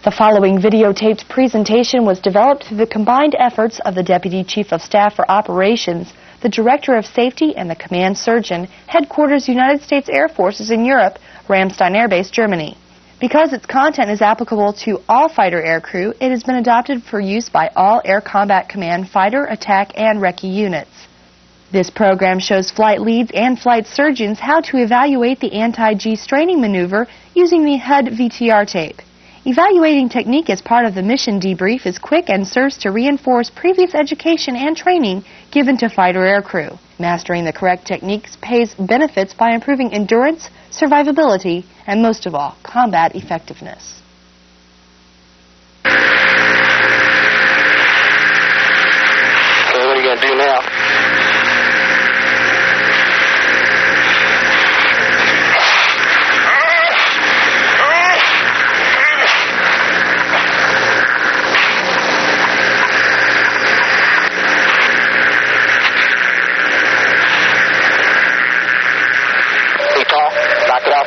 The following videotaped presentation was developed through the combined efforts of the Deputy Chief of Staff for Operations, the Director of Safety, and the Command Surgeon, Headquarters United States Air Forces in Europe, Ramstein Air Base, Germany. Because its content is applicable to all fighter aircrew, it has been adopted for use by all Air Combat Command fighter, attack, and recce units. This program shows flight leads and flight surgeons how to evaluate the anti-G straining maneuver using the HUD VTR tape. Evaluating technique as part of the mission debrief is quick and serves to reinforce previous education and training given to fighter aircrew. Mastering the correct techniques pays benefits by improving endurance, survivability, and most of all, combat effectiveness. Okay, what are you going to do now?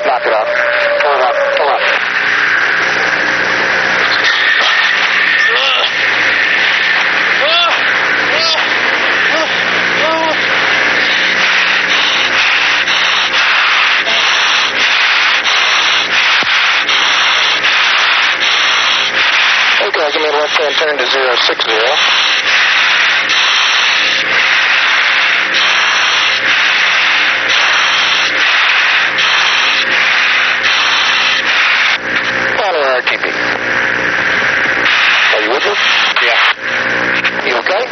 Knock it off. Pull it up, pull up. Okay, give me a left-hand turn to 060. RTP. Are you with us? Yeah. You okay?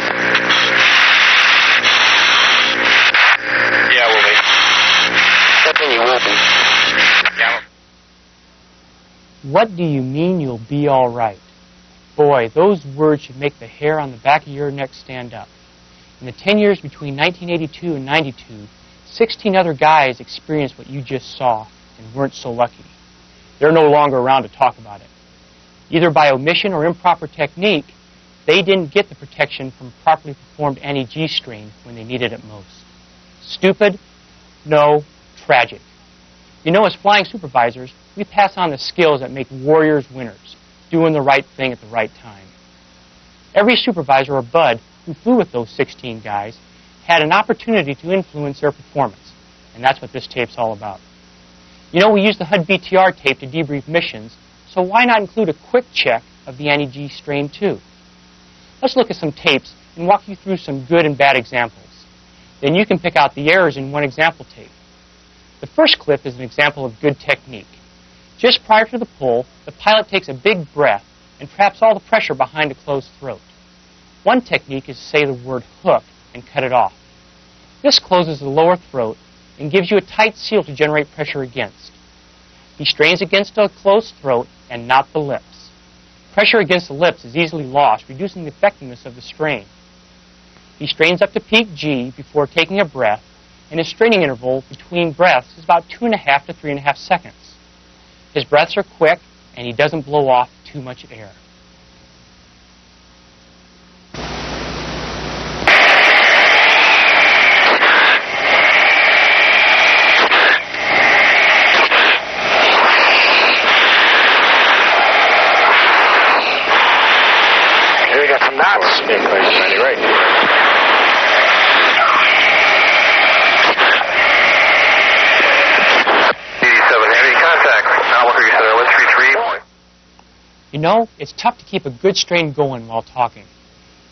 Yeah, we'll be. What do you mean you will be? Yeah. What do you mean you'll be all right? Boy, those words should make the hair on the back of your neck stand up. In the 10 years between 1982 and 92, 16 other guys experienced what you just saw and weren't so lucky. They're no longer around to talk about it. Either by omission or improper technique, they didn't get the protection from properly performed anti-G strain when they needed it most. Stupid? No. Tragic. You know, as flying supervisors, we pass on the skills that make warriors winners, doing the right thing at the right time. Every supervisor or bud who flew with those 16 guys had an opportunity to influence their performance, and that's what this tape's all about. You know, we use the HUD VTR tape to debrief missions, so why not include a quick check of the anti-G strain too? Let's look at some tapes and walk you through some good and bad examples. Then you can pick out the errors in one example tape. The first clip is an example of good technique. Just prior to the pull, the pilot takes a big breath and traps all the pressure behind a closed throat. One technique is to say the word hook and cut it off. This closes the lower throat and gives you a tight seal to generate pressure against. He strains against a closed throat and not the lips. Pressure against the lips is easily lost, reducing the effectiveness of the strain. He strains up to peak G before taking a breath, and his straining interval between breaths is about 2.5 to 3.5 seconds. His breaths are quick, and he doesn't blow off too much air. Knots. Yeah, right. 87 heavy contact. Alpha 133. You know, it's tough to keep a good strain going while talking.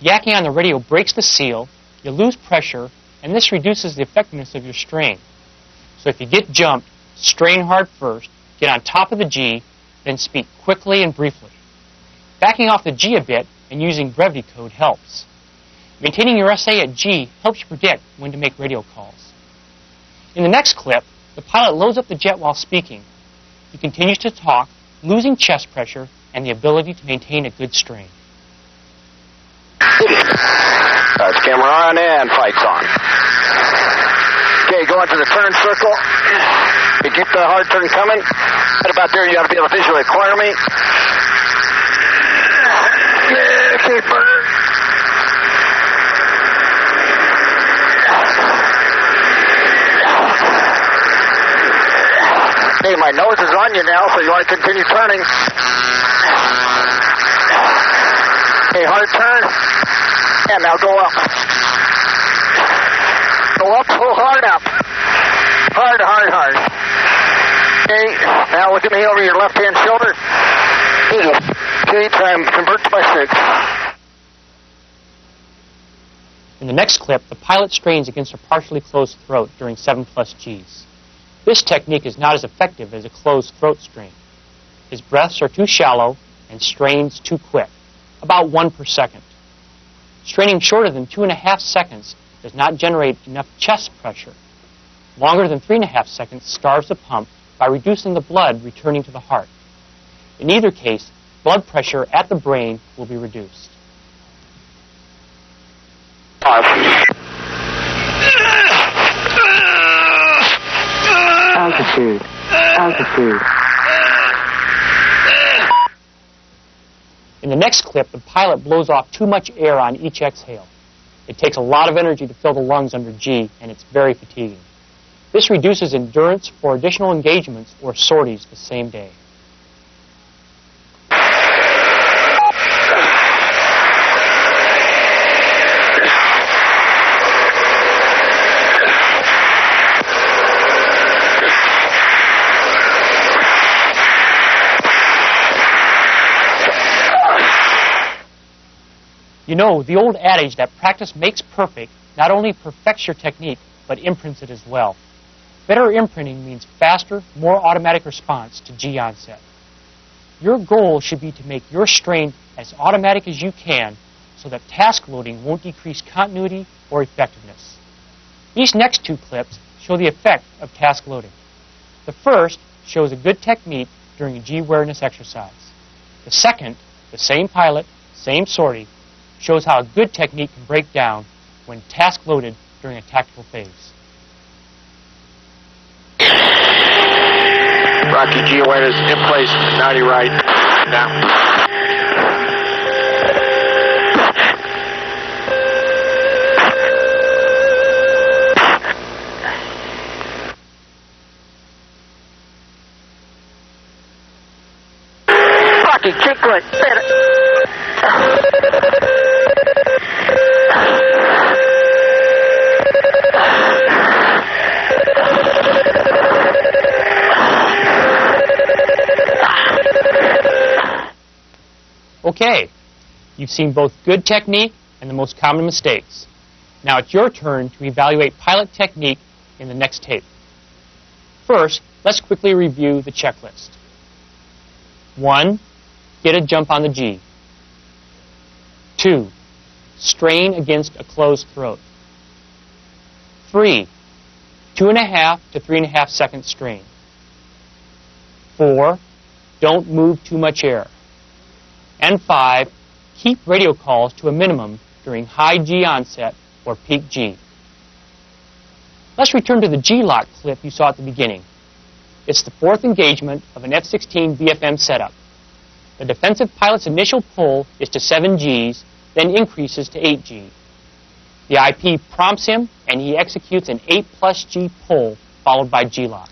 Yakking on the radio breaks the seal, you lose pressure, and this reduces the effectiveness of your strain. So if you get jumped, strain hard first, get on top of the G, then speak quickly and briefly. Backing off the G a bit and using brevity code helps. Maintaining your SA at G helps you predict when to make radio calls. In the next clip, the pilot loads up the jet while speaking. He continues to talk, losing chest pressure and the ability to maintain a good strain. That's camera on and fight's on. Okay, go into the turn circle. You keep the hard turn coming. Right about there, you have to be able to visually corner me. Okay, burn. Okay, my nose is on you now, so you want to continue turning. hard turn. And now go up. Go up, pull hard up. Hard, hard, hard. Okay, now look at me over your left-hand shoulder. Okay, time convert to my 6. In the next clip, the pilot strains against a partially closed throat during 7+ Gs. This technique is not as effective as a closed throat strain. His breaths are too shallow and strains too quick, about 1 per second. Straining shorter than 2.5 seconds does not generate enough chest pressure. Longer than 3.5 seconds starves the pump by reducing the blood returning to the heart. In either case, blood pressure at the brain will be reduced. Altitude. Altitude. In the next clip, the pilot blows off too much air on each exhale. It takes a lot of energy to fill the lungs under G, and it's very fatiguing. This reduces endurance for additional engagements or sorties the same day. You know, the old adage that practice makes perfect not only perfects your technique, but imprints it as well. Better imprinting means faster, more automatic response to G onset. Your goal should be to make your strain as automatic as you can so that task loading won't decrease continuity or effectiveness. These next 2 clips show the effect of task loading. The first shows a good technique during a G awareness exercise. The second, the same pilot, same sortie, shows how a good technique can break down when task loaded during a tactical phase. Rocky, G awareness in place, 90 right, now. Rocky, kick right, set it. Okay, you've seen both good technique and the most common mistakes. Now it's your turn to evaluate pilot technique in the next tape. First, let's quickly review the checklist. 1, get a jump on the G. 2, strain against a closed throat. 3, 2.5 to 3.5 second strain. 4, don't move too much air. And 5, keep radio calls to a minimum during high G onset or peak G. Let's return to the G-LOC clip you saw at the beginning. It's the 4th engagement of an F-16 VFM setup. The defensive pilot's initial pull is to 7 Gs, then increases to 8 G. The IP prompts him, and he executes an 8+ G pull, followed by G-LOC.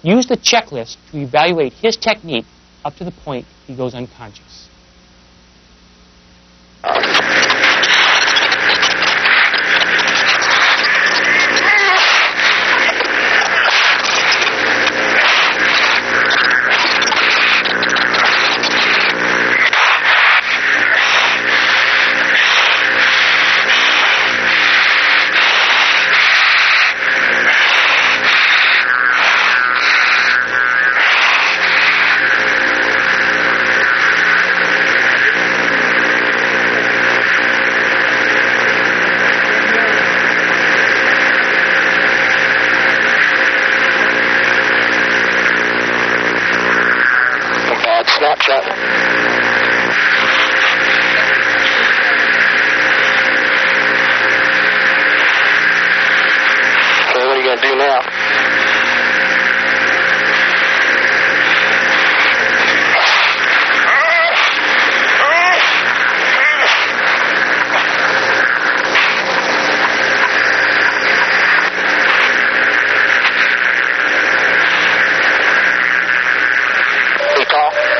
Use the checklist to evaluate his technique up to the point he goes unconscious. Snapshot. Okay, what are you going to do now?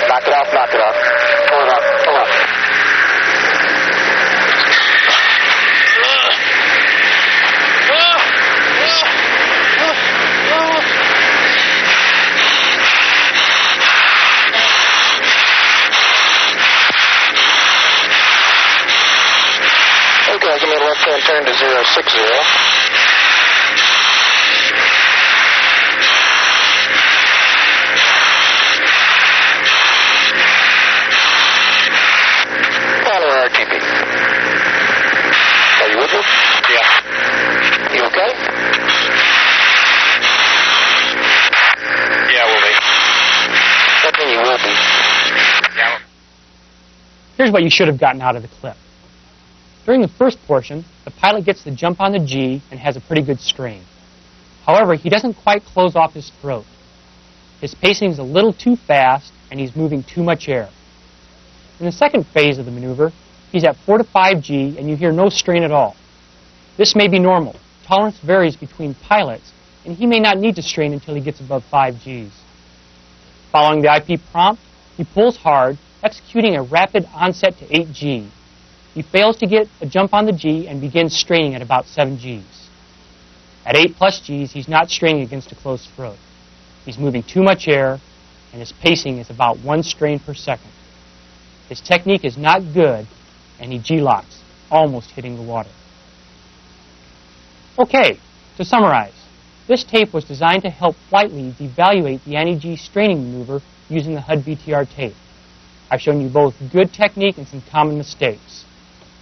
Knock it off, knock it off. Pull it up, pull up. give me a left-hand turn to 060. Follow RTP. Are you with me? Yeah. You okay? Yeah, we'll be. What do you mean you will be? Yeah. Here's what you should have gotten out of the clip. During the first portion, the pilot gets the jump on the G and has a pretty good strain. However, he doesn't quite close off his throat. His pacing is a little too fast, and he's moving too much air. In the second phase of the maneuver, he's at 4 to 5 G, and you hear no strain at all. This may be normal. Tolerance varies between pilots, and he may not need to strain until he gets above 5 Gs. Following the IP prompt, he pulls hard, executing a rapid onset to 8 G. He fails to get a jump on the G and begins straining at about 7 Gs. At 8 plus Gs, he's not straining against a closed throat. He's moving too much air, and his pacing is about 1 strain per second. His technique is not good, and he G-locks, almost hitting the water. Okay, to summarize, this tape was designed to help flight leads evaluate the anti-G straining maneuver using the HUD VTR tape. I've shown you both good technique and some common mistakes.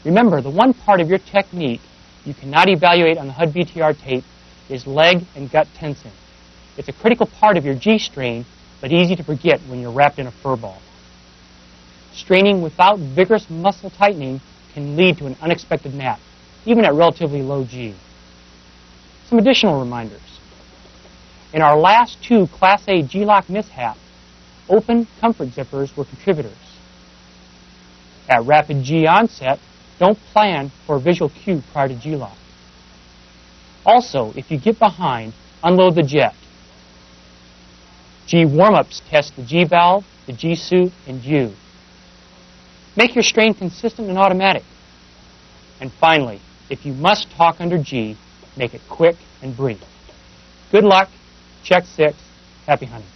Remember, the one part of your technique you cannot evaluate on the HUD VTR tape is leg and gut tensing. It's a critical part of your G-strain, but easy to forget when you're wrapped in a fur ball. Straining without vigorous muscle tightening can lead to an unexpected nap, even at relatively low G. Some additional reminders. In our last 2 Class A G-lock mishaps, open comfort zippers were contributors. At rapid G onset, don't plan for a visual cue prior to G-lock. Also, if you get behind, unload the jet. G warm-ups test the G valve, the G suit, and you. Make your strain consistent and automatic. And finally, if you must talk under G, make it quick and brief. Good luck. Check 6. Happy hunting.